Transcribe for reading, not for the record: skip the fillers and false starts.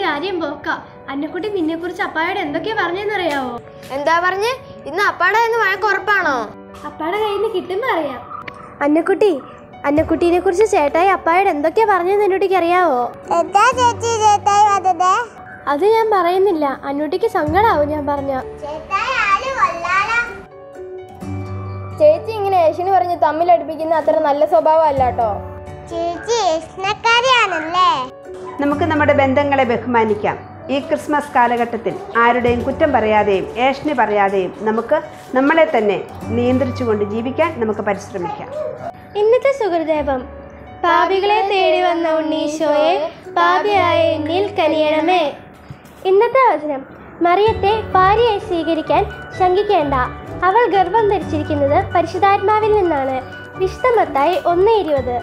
കാര്യം പോക്ക. അന്നക്കുട്ടി നിന്നെ കുറിച്ച് അപ്പായോട് എന്തൊക്കെയാ പറഞ്ഞെന്നറിയാവോ? എന്താ പറഞ്ഞ്? ഇന്ന് അപ്പാടെ വഴക്കുറപ്പാണോ? അപ്പാടെ കയ്യിൽ നിന്ന് കിട്ടുമ്പോ അറിയാം. അന്നക്കുട്ടീനെ കുറിച്ച് ചേട്ടായി അപ്പായോട് എന്തൊക്കെയാ പറഞ്ഞെന്ന് അന്നൂട്ടിക്ക് അറിയാവോ? അത് ഞാൻ പറയുന്നില്ല, അന്നൂട്ടിക്ക് സങ്കടാവും ഞാൻ പറഞ്ഞ. ചേച്ചി ഇങ്ങനെ യേശുവിന് പറഞ്ഞ് തമ്മിലടുപ്പിക്കുന്ന അത്ര നല്ല സ്വഭാവമല്ല കേട്ടോ. നമുക്ക് നമ്മുടെ ബന്ധങ്ങളെ ബഹുമാനിക്കാം. ഈ ക്രിസ്മസ് കാലഘട്ടത്തിൽ ആരുടെയും കുറ്റം പറയാതെയും ഏഷണി പറയാതെയും നമുക്ക് നമ്മളെ തന്നെ നിയന്ത്രിച്ചുകൊണ്ട് ജീവിക്കാൻ നമുക്ക് പരിശ്രമിക്കാം. ഇന്നത്തെ സുഹൃദേവം: പാപികളെ തേടി വന്ന ഉണ്ണീശോയെ, പാപിയായ എന്നിൽ കനിയണമേ. ഇന്നത്തെ വചനം: മറിയത്തെ ഭാര്യയായി സ്വീകരിക്കാൻ ശങ്കിക്കേണ്ട, അവൾ ഗർഭം ധരിച്ചിരിക്കുന്നത് പരിശുദ്ധാത്മാവിൽ നിന്നാണ്. വിശുദ്ധ മത്തായി 1:20.